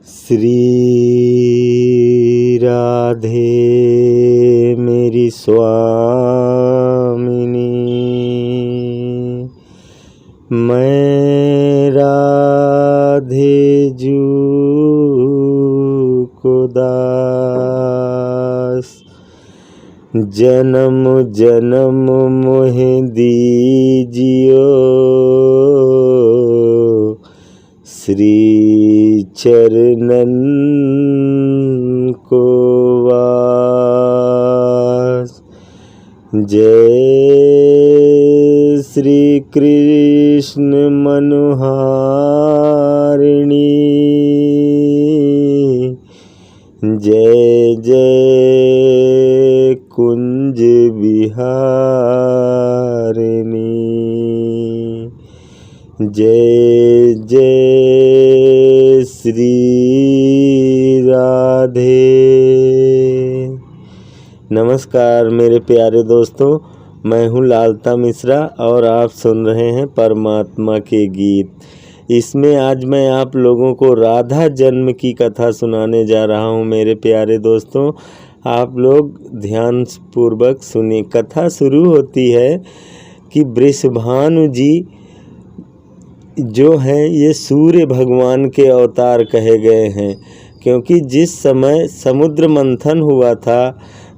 श्री राधे मेरी स्वामिनी, मैं राधे जू को दास, जन्म जन्म मोहि दीजियो श्री चरणन को वास। जय श्री कृष्ण मनोहारिणी, जय जय कुंज विहारिणी, जय जय श्री राधे। नमस्कार मेरे प्यारे दोस्तों, मैं हूँ लालता मिश्रा और आप सुन रहे हैं परमात्मा के गीत। इसमें आज मैं आप लोगों को राधा जन्म की कथा सुनाने जा रहा हूँ। मेरे प्यारे दोस्तों, आप लोग ध्यान पूर्वक सुनिए। कथा शुरू होती है कि वृषभानु जी जो हैं ये सूर्य भगवान के अवतार कहे गए हैं, क्योंकि जिस समय समुद्र मंथन हुआ था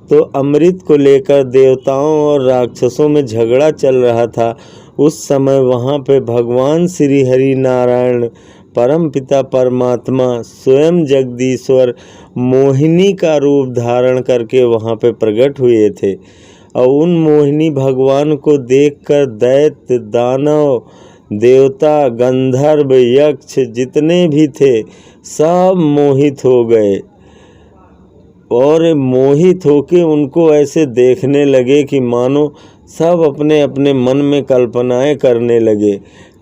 तो अमृत को लेकर देवताओं और राक्षसों में झगड़ा चल रहा था। उस समय वहाँ पे भगवान श्री हरि नारायण परम पिता परमात्मा स्वयं जगदीश्वर मोहिनी का रूप धारण करके वहाँ पे प्रकट हुए थे। और उन मोहिनी भगवान को देखकर दैत्य दानव देवता गंधर्व यक्ष जितने भी थे सब मोहित हो गए और मोहित होके उनको ऐसे देखने लगे कि मानो सब अपने अपने मन में कल्पनाएं करने लगे।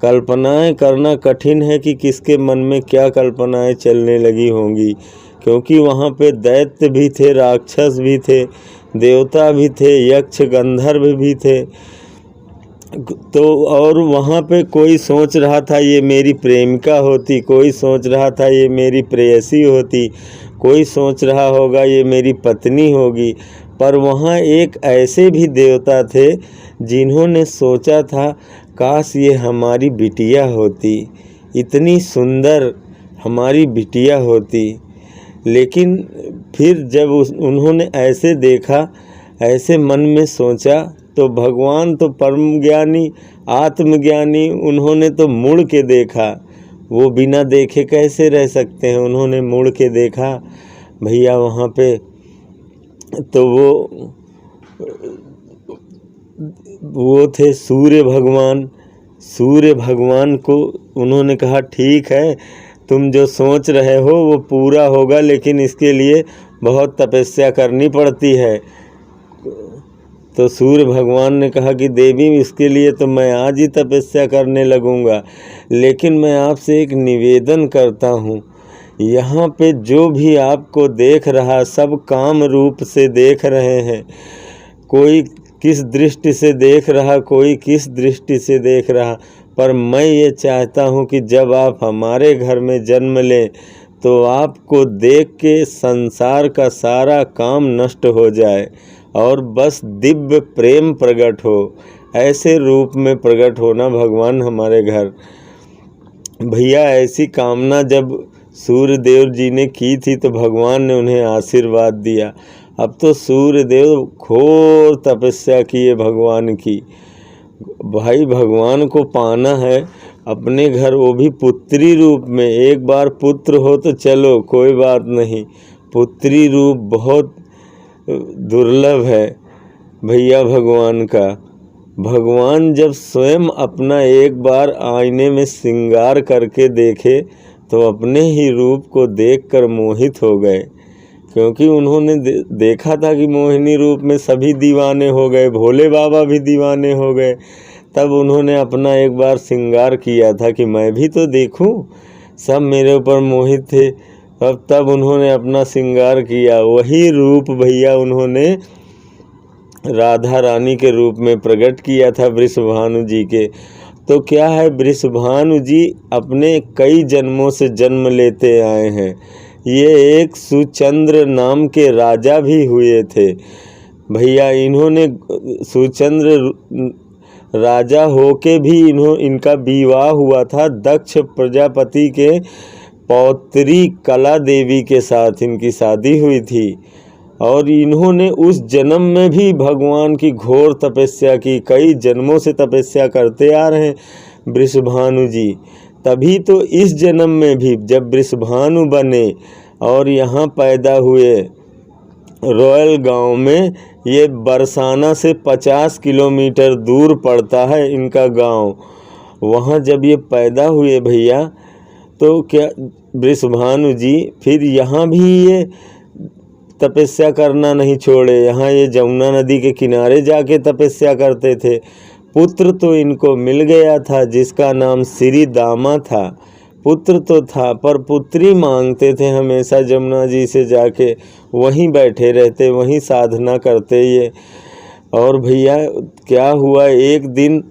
कल्पनाएं करना कठिन है कि किसके मन में क्या कल्पनाएं चलने लगी होंगी, क्योंकि वहाँ पे दैत्य भी थे, राक्षस भी थे, देवता भी थे, यक्ष गंधर्व भी थे। तो और वहाँ पे कोई सोच रहा था ये मेरी प्रेमिका होती, कोई सोच रहा था ये मेरी प्रेयसी होती, कोई सोच रहा होगा ये मेरी पत्नी होगी। पर वहाँ एक ऐसे भी देवता थे जिन्होंने सोचा था काश ये हमारी बिटिया होती, इतनी सुंदर हमारी बिटिया होती। लेकिन फिर जब उन्होंने ऐसे देखा, ऐसे मन में सोचा, तो भगवान तो परम ज्ञानी आत्मज्ञानी, उन्होंने तो मुड़ के देखा। वो बिना देखे कैसे रह सकते हैं, उन्होंने मुड़ के देखा भैया वहाँ पे। तो वो थे सूर्य भगवान। सूर्य भगवान को उन्होंने कहा ठीक है, तुम जो सोच रहे हो वो पूरा होगा, लेकिन इसके लिए बहुत तपस्या करनी पड़ती है। तो सूर्य भगवान ने कहा कि देवी इसके लिए तो मैं आज ही तपस्या करने लगूंगा, लेकिन मैं आपसे एक निवेदन करता हूँ। यहाँ पे जो भी आपको देख रहा सब काम रूप से देख रहे हैं, कोई किस दृष्टि से देख रहा, कोई किस दृष्टि से देख रहा, पर मैं ये चाहता हूँ कि जब आप हमारे घर में जन्म लें तो आपको देख के संसार का सारा काम नष्ट हो जाए और बस दिव्य प्रेम प्रकट हो। ऐसे रूप में प्रकट होना भगवान हमारे घर। भैया ऐसी कामना जब सूर्य देव जी ने की थी तो भगवान ने उन्हें आशीर्वाद दिया। अब तो सूर्य देव घोर तपस्या किए भगवान की। भाई भगवान को पाना है अपने घर, वो भी पुत्री रूप में। एक बार पुत्र हो तो चलो कोई बात नहीं, पुत्री रूप बहुत दुर्लभ है भैया भगवान का। भगवान जब स्वयं अपना एक बार आईने में श्रृंगार करके देखे तो अपने ही रूप को देखकर मोहित हो गए, क्योंकि उन्होंने देखा था कि मोहिनी रूप में सभी दीवाने हो गए, भोले बाबा भी दीवाने हो गए। तब उन्होंने अपना एक बार श्रृंगार किया था कि मैं भी तो देखूं, सब मेरे ऊपर मोहित थे। अब तब उन्होंने अपना श्रृंगार किया, वही रूप भैया उन्होंने राधा रानी के रूप में प्रकट किया था वृषभानु जी के। तो क्या है, वृषभानु जी अपने कई जन्मों से जन्म लेते आए हैं। ये एक सुचंद्र नाम के राजा भी हुए थे भैया। इन्होंने सुचंद्र राजा होके भी इनका विवाह हुआ था दक्ष प्रजापति के पौत्री कला देवी के साथ इनकी शादी हुई थी। और इन्होंने उस जन्म में भी भगवान की घोर तपस्या की, कई जन्मों से तपस्या करते आ रहे हैं वृषभानु जी। तभी तो इस जन्म में भी जब वृषभानु बने और यहाँ पैदा हुए रॉयल गांव में, ये बरसाना से 50 किलोमीटर दूर पड़ता है इनका गांव। वहाँ जब ये पैदा हुए भैया, तो क्या वृषभानु जी फिर यहाँ भी ये तपस्या करना नहीं छोड़े। यहाँ ये जमुना नदी के किनारे जाके तपस्या करते थे। पुत्र तो इनको मिल गया था जिसका नाम श्री दामा था। पुत्र तो था पर पुत्री मांगते थे हमेशा जमुना जी से जाके, वहीं बैठे रहते, वहीं साधना करते ये। और भैया क्या हुआ, एक दिन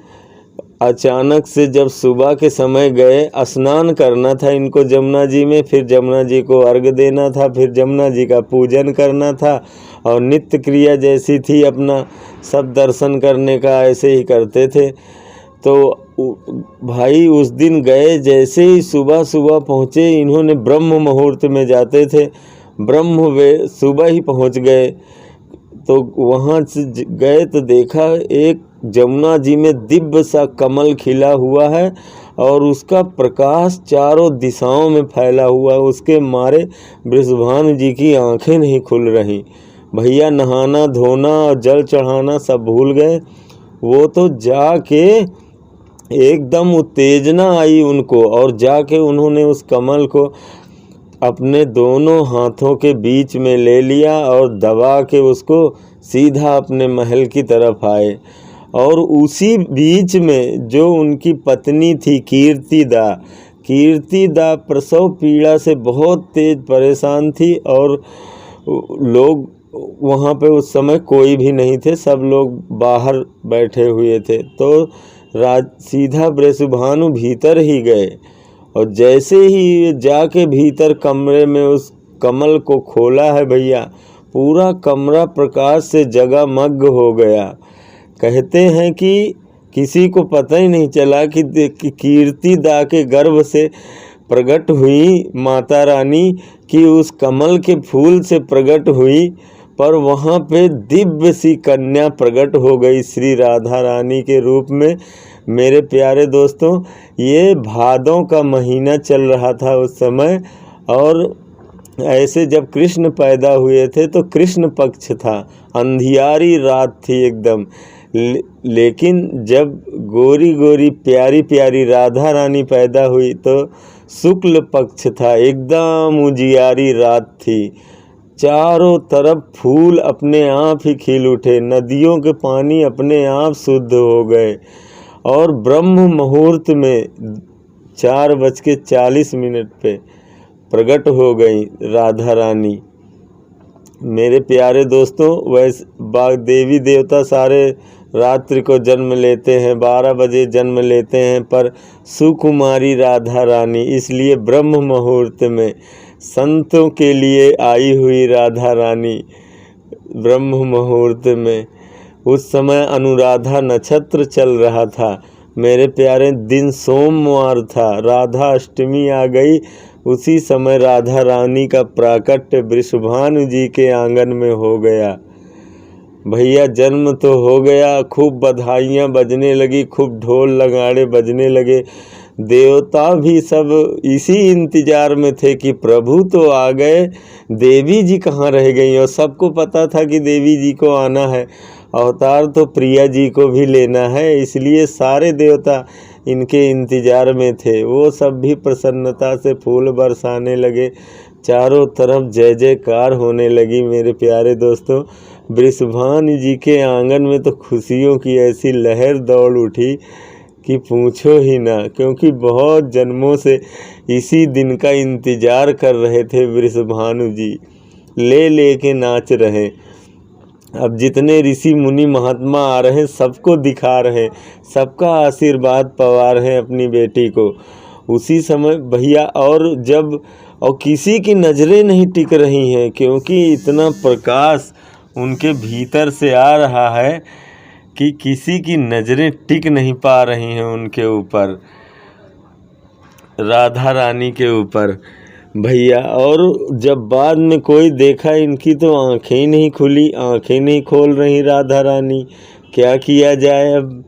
अचानक से जब सुबह के समय गए, स्नान करना था इनको जमुना जी में, फिर जमुना जी को अर्घ देना था, फिर जमुना जी का पूजन करना था और नित्य क्रिया जैसी थी अपना सब दर्शन करने का ऐसे ही करते थे। तो भाई उस दिन गए, जैसे ही सुबह सुबह पहुँचे, इन्होंने ब्रह्म मुहूर्त में जाते थे, सुबह ही पहुँच गए। तो वहाँ से गए तो देखा एक जमुना जी में दिव्य सा कमल खिला हुआ है और उसका प्रकाश चारों दिशाओं में फैला हुआ है। उसके मारे वृषभानु जी की आंखें नहीं खुल रही भैया। नहाना धोना और जल चढ़ाना सब भूल गए। वो तो जाके एकदम उत्तेजना आई उनको, और जाके उन्होंने उस कमल को अपने दोनों हाथों के बीच में ले लिया और दबा के उसको सीधा अपने महल की तरफ आए। और उसी बीच में जो उनकी पत्नी थी कीर्तिदा प्रसव पीड़ा से बहुत तेज परेशान थी, और लोग वहाँ पे उस समय कोई भी नहीं थे, सब लोग बाहर बैठे हुए थे। तो सीधा वृषभानु भीतर ही गए, और जैसे ही जाके भीतर कमरे में उस कमल को खोला है भैया, पूरा कमरा प्रकाश से जगमग हो गया। कहते हैं कि किसी को पता ही नहीं चला कि कीर्तिदा के गर्भ से प्रकट हुई माता रानी कि उस कमल के फूल से प्रकट हुई, पर वहाँ पे दिव्य सी कन्या प्रकट हो गई श्री राधा रानी के रूप में। मेरे प्यारे दोस्तों, ये भादों का महीना चल रहा था उस समय, और ऐसे जब कृष्ण पैदा हुए थे तो कृष्ण पक्ष था, अंधियारी रात थी एकदम। लेकिन जब गोरी गोरी प्यारी प्यारी राधा रानी पैदा हुई तो शुक्ल पक्ष था, एकदम उजियारी रात थी। चारों तरफ फूल अपने आप ही खिल उठे, नदियों के पानी अपने आप शुद्ध हो गए, और ब्रह्म मुहूर्त में 4:40 पे प्रकट हो गई राधा रानी। मेरे प्यारे दोस्तों, वैसे देवी देवता सारे रात्रि को जन्म लेते हैं, 12 बजे जन्म लेते हैं, पर सुकुमारी राधा रानी इसलिए ब्रह्म मुहूर्त में संतों के लिए आई हुई राधा रानी ब्रह्म मुहूर्त में। उस समय अनुराधा नक्षत्र चल रहा था मेरे प्यारे, दिन सोमवार था, राधा अष्टमी आ गई। उसी समय राधा रानी का प्राकट्य वृषभानु जी के आंगन में हो गया भैया। जन्म तो हो गया, खूब बधाइयाँ बजने लगी, खूब ढोल लगाड़े बजने लगे। देवता भी सब इसी इंतजार में थे कि प्रभु तो आ गए, देवी जी कहाँ रह गई। और सबको पता था कि देवी जी को आना है, अवतार तो प्रिया जी को भी लेना है, इसलिए सारे देवता इनके इंतजार में थे। वो सब भी प्रसन्नता से फूल बरसाने लगे, चारों तरफ जय जयकार होने लगी। मेरे प्यारे दोस्तों, वृषभानु जी के आंगन में तो खुशियों की ऐसी लहर दौड़ उठी कि पूछो ही ना, क्योंकि बहुत जन्मों से इसी दिन का इंतजार कर रहे थे वृषभानु जी, ले के नाच रहे। अब जितने ऋषि मुनि महात्मा आ रहे हैं सबको दिखा रहे हैं, सबका आशीर्वाद पवा रहे हैं अपनी बेटी को। उसी समय भैया और किसी की नज़रें नहीं टिक रही हैं, क्योंकि इतना प्रकाश उनके भीतर से आ रहा है कि किसी की नज़रें टिक नहीं पा रही हैं उनके ऊपर, राधा रानी के ऊपर भैया। और जब बाद में कोई देखा, इनकी तो आंखें ही नहीं खुली, आंखें नहीं खोल रही राधा रानी, क्या किया जाए अब।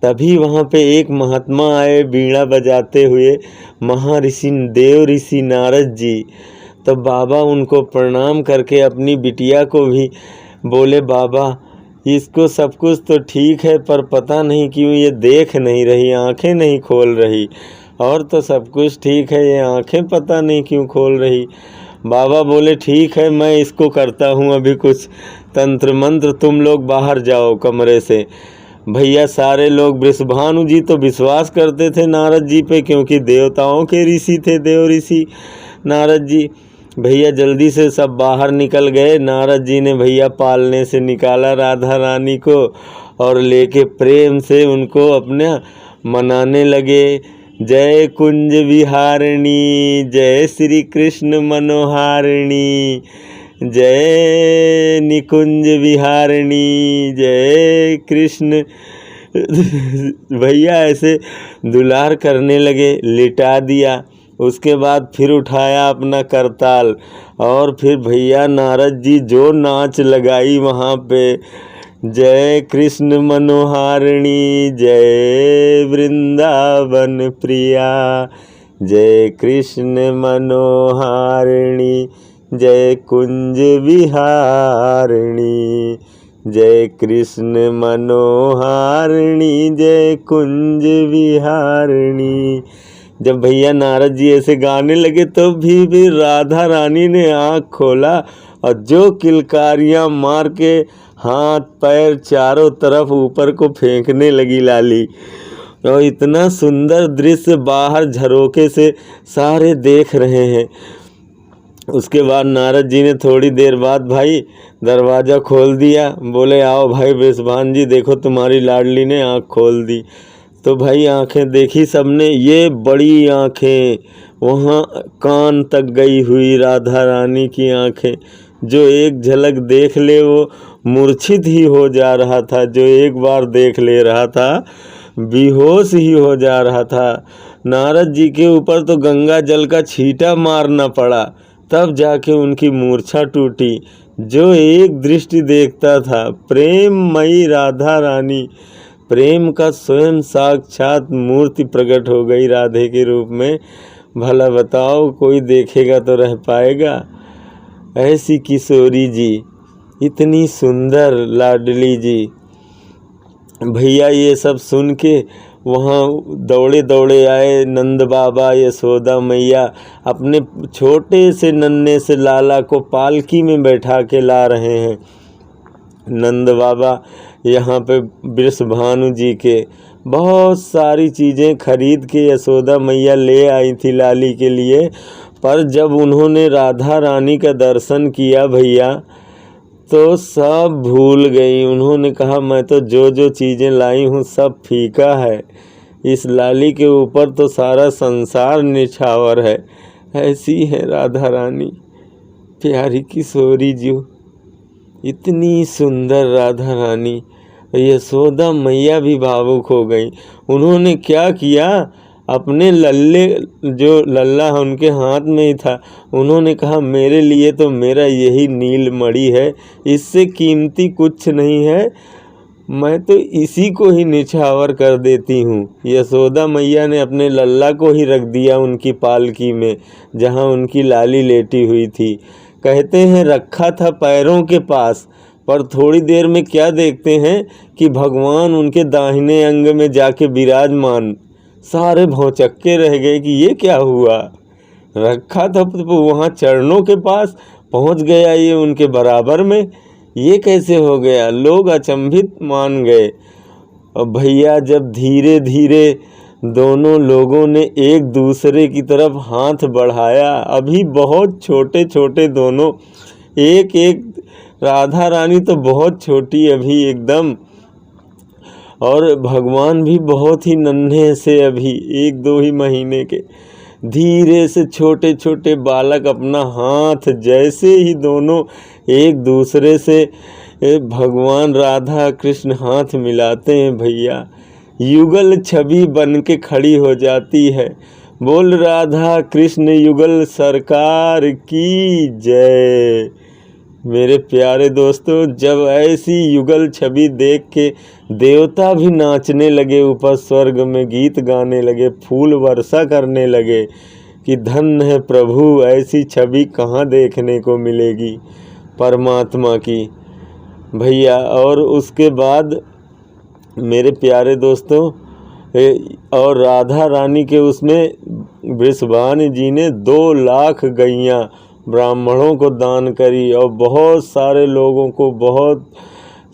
तभी वहाँ पे एक महात्मा आए बीड़ा बजाते हुए, महर्षि देव ऋषि नारद जी। तो बाबा उनको प्रणाम करके अपनी बिटिया को भी बोले, बाबा इसको सब कुछ तो ठीक है, पर पता नहीं क्यों ये देख नहीं रही, आंखें नहीं खोल रही, और तो सब कुछ ठीक है, ये आंखें पता नहीं क्यों खोल रही। बाबा बोले, ठीक है मैं इसको करता हूँ अभी कुछ तंत्र मंत्र, तुम लोग बाहर जाओ कमरे से। भैया सारे लोग, वृषभानु जी तो विश्वास करते थे नारद जी पे, क्योंकि देवताओं के ऋषि थे देव ऋषि नारद जी। भैया जल्दी से सब बाहर निकल गए। नारद जी ने भैया पालने से निकाला राधा रानी को, और लेके प्रेम से उनको अपने मनाने लगे। जय कुंज विहारिणी, जय श्री कृष्ण मनोहारिणी, जय निकुंज विहारिणी, जय कृष्ण। भैया ऐसे दुलार करने लगे, लिटा दिया। उसके बाद फिर उठाया अपना करताल, और फिर भैया नारद जी जो नाच लगाई वहाँ पे, जय कृष्ण मनोहारिणी, जय वृंदावन प्रिया, जय कृष्ण मनोहारिणी, जय कुंज विहारिणी, जय कृष्ण मनोहारिणी, जय कुंज विहारिणी। जब भैया नारद जी ऐसे गाने लगे तो भी राधा रानी ने आँख खोला, और जो किलकारियाँ मार के हाथ पैर चारों तरफ ऊपर को फेंकने लगी लाली। और इतना सुंदर दृश्य बाहर झरोके से सारे देख रहे हैं। उसके बाद नारद जी ने थोड़ी देर बाद भाई दरवाज़ा खोल दिया, बोले आओ भाई वृषभान जी, देखो तुम्हारी लाडली ने आँख खोल दी। तो भाई आंखें देखी सबने, ये बड़ी आंखें, वहाँ कान तक गई हुई राधा रानी की आंखें। जो एक झलक देख ले वो मूर्छित ही हो जा रहा था, जो एक बार देख ले रहा था बेहोश ही हो जा रहा था। नारद जी के ऊपर तो गंगा जल का छींटा मारना पड़ा, तब जाके उनकी मूर्छा टूटी। जो एक दृष्टि देखता था, प्रेममयी राधा रानी, प्रेम का स्वयं साक्षात मूर्ति प्रकट हो गई राधे के रूप में। भला बताओ कोई देखेगा तो रह पाएगा? ऐसी किशोरी जी, इतनी सुंदर लाडली जी। भैया ये सब सुन के वहाँ दौड़े दौड़े आए नंद बाबा, यशोदा मैया अपने छोटे से नन्हे से लाला को पालकी में बैठा के ला रहे हैं। नंद बाबा यहाँ पे वृषभानु जी के बहुत सारी चीज़ें खरीद के यशोदा मैया ले आई थी लाली के लिए। पर जब उन्होंने राधा रानी का दर्शन किया भैया, तो सब भूल गई। उन्होंने कहा मैं तो जो जो चीज़ें लाई हूँ सब फीका है, इस लाली के ऊपर तो सारा संसार निछावर है। ऐसी है राधा रानी, प्यारी किशोरी जी, इतनी सुंदर राधा रानी। यशोदा मैया भी भावुक हो गई। उन्होंने क्या किया, अपने लल्ले, जो लल्ला उनके हाथ में ही था, उन्होंने कहा मेरे लिए तो मेरा यही नीलमणि है, इससे कीमती कुछ नहीं है, मैं तो इसी को ही निछावर कर देती हूँ। यशोदा मैया ने अपने लल्ला को ही रख दिया उनकी पालकी में, जहाँ उनकी लाली लेटी हुई थी। कहते हैं रखा था पैरों के पास, पर थोड़ी देर में क्या देखते हैं कि भगवान उनके दाहिने अंग में जाके विराजमान। सारे भौचक्के रह गए कि ये क्या हुआ। रखा था तो वहाँ चरणों के पास पहुँच गया ये उनके बराबर में, ये कैसे हो गया। लोग अचंभित मान गए। और भैया जब धीरे धीरे दोनों लोगों ने एक दूसरे की तरफ हाथ बढ़ाया, अभी बहुत छोटे छोटे दोनों, एक एक राधा रानी तो बहुत छोटी अभी एकदम, और भगवान भी बहुत ही नन्हे से अभी 1-2 ही महीने के। धीरे से छोटे छोटे बालक अपना हाथ, जैसे ही दोनों एक दूसरे से भगवान राधा कृष्ण हाथ मिलाते हैं भैया, युगल छवि बन के खड़ी हो जाती है। बोल राधा कृष्ण युगल सरकार की जय। मेरे प्यारे दोस्तों, जब ऐसी युगल छवि देख के देवता भी नाचने लगे, ऊपर स्वर्ग में गीत गाने लगे, फूल वर्षा करने लगे कि धन्य है प्रभु, ऐसी छवि कहाँ देखने को मिलेगी परमात्मा की भैया। और उसके बाद मेरे प्यारे दोस्तों, और राधा रानी के उसमें वृषभानु जी ने 2 लाख गैयाँ ब्राह्मणों को दान करी, और बहुत सारे लोगों को बहुत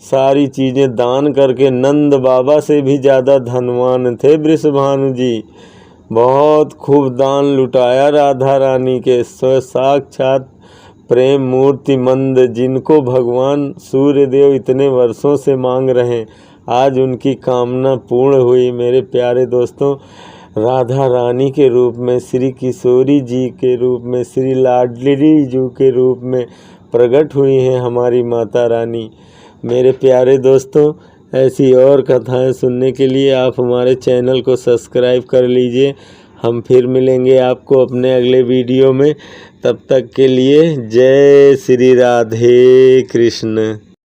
सारी चीज़ें दान करके नंद बाबा से भी ज़्यादा धनवान थे वृषभानु जी। बहुत खूब दान लुटाया राधा रानी के। साक्षात प्रेम मूर्ति मंद, जिनको भगवान सूर्यदेव इतने वर्षों से मांग रहे हैं, आज उनकी कामना पूर्ण हुई। मेरे प्यारे दोस्तों, राधा रानी के रूप में, श्री किशोरी जी के रूप में, श्री लाडली जी के रूप में प्रकट हुई हैं हमारी माता रानी। मेरे प्यारे दोस्तों, ऐसी और कथाएं सुनने के लिए आप हमारे चैनल को सब्सक्राइब कर लीजिए। हम फिर मिलेंगे आपको अपने अगले वीडियो में। तब तक के लिए जय श्री राधे कृष्ण।